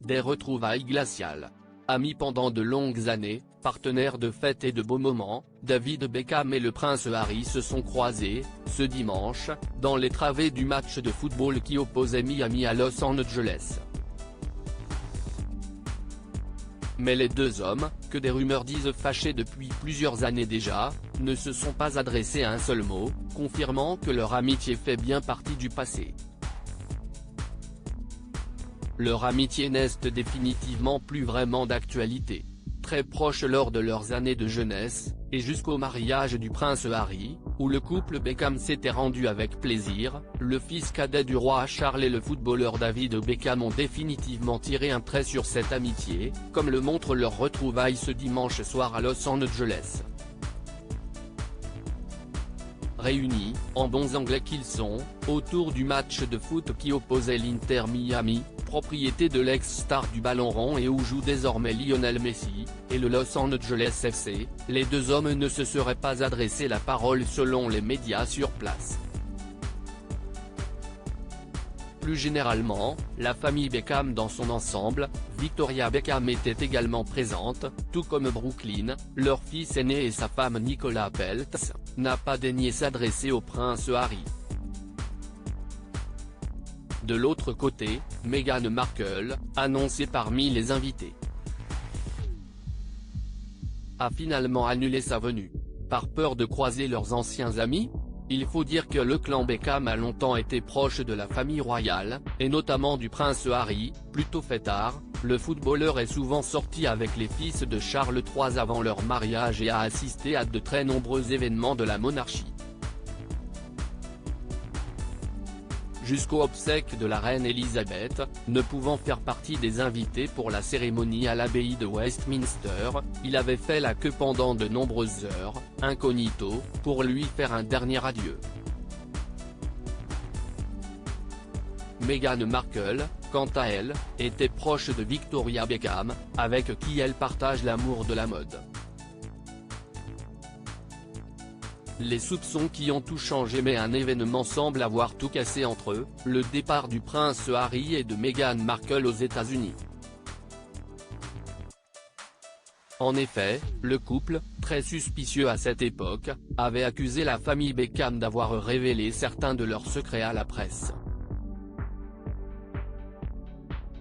des retrouvailles glaciales. Amis pendant de longues années, partenaires de fêtes et de beaux moments, David Beckham et le prince Harry se sont croisés, ce dimanche, dans les travées du match de football qui opposait Miami à Los Angeles. Mais les deux hommes, que des rumeurs disent fâchés depuis plusieurs années déjà, ne se sont pas adressés à un seul mot, confirmant que leur amitié fait bien partie du passé. Leur amitié n'est définitivement plus vraiment d'actualité. Très proches lors de leurs années de jeunesse, et jusqu'au mariage du prince Harry, où le couple Beckham s'était rendu avec plaisir, le fils cadet du roi Charles et le footballeur David Beckham ont définitivement tiré un trait sur cette amitié, comme le montre leur retrouvaille ce dimanche soir à Los Angeles. Réunis, en bons anglais qu'ils sont, autour du match de foot qui opposait l'Inter Miami, propriété de l'ex-star du ballon rond et où joue désormais Lionel Messi, et le Los Angeles FC, les deux hommes ne se seraient pas adressé la parole selon les médias sur place. Plus généralement, la famille Beckham dans son ensemble, Victoria Beckham était également présente, tout comme Brooklyn, leur fils aîné et sa femme Nicola Peltz, n'a pas daigné s'adresser au prince Harry. De l'autre côté, Meghan Markle, annoncée parmi les invités, a finalement annulé sa venue. Par peur de croiser leurs anciens amis? Il faut dire que le clan Beckham a longtemps été proche de la famille royale, et notamment du prince Harry. Plutôt fêtard, le footballeur est souvent sorti avec les fils de Charles III avant leur mariage et a assisté à de très nombreux événements de la monarchie. Jusqu'aux obsèques de la reine Elisabeth, ne pouvant faire partie des invités pour la cérémonie à l'abbaye de Westminster, il avait fait la queue pendant de nombreuses heures, incognito, pour lui faire un dernier adieu. Meghan Markle, quant à elle, était proche de Victoria Beckham, avec qui elle partage l'amour de la mode. Les soupçons qui ont tout changé, mais un événement semble avoir tout cassé entre eux, le départ du prince Harry et de Meghan Markle aux États-Unis. En effet, le couple, très suspicieux à cette époque, avait accusé la famille Beckham d'avoir révélé certains de leurs secrets à la presse.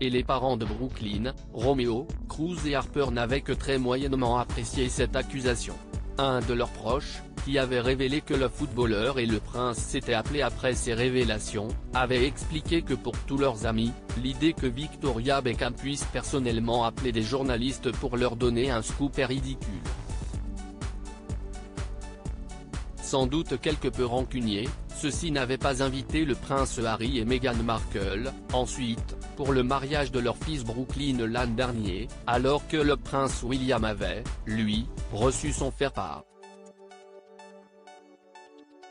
Et les parents de Brooklyn, Romeo, Cruz et Harper n'avaient que très moyennement apprécié cette accusation. Un de leurs proches, qui avait révélé que le footballeur et le prince s'étaient appelés après ces révélations, avait expliqué que pour tous leurs amis, l'idée que Victoria Beckham puisse personnellement appeler des journalistes pour leur donner un scoop est ridicule. Sans doute quelque peu rancunier, ceux-ci n'avaient pas invité le prince Harry et Meghan Markle, ensuite, pour le mariage de leur fils Brooklyn l'an dernier, alors que le prince William avait, lui, reçu son faire-part.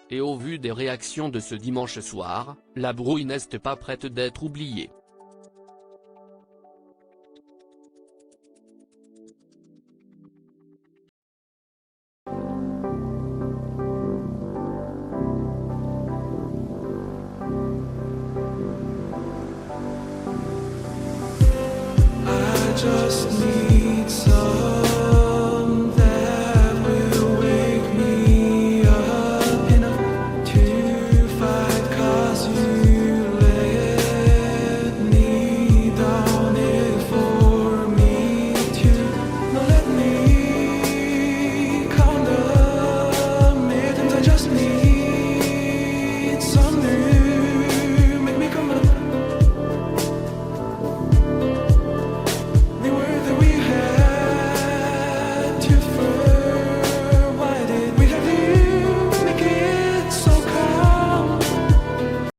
Et au vu des réactions de ce dimanche soir, la brouille n'est pas prête d'être oubliée. Just need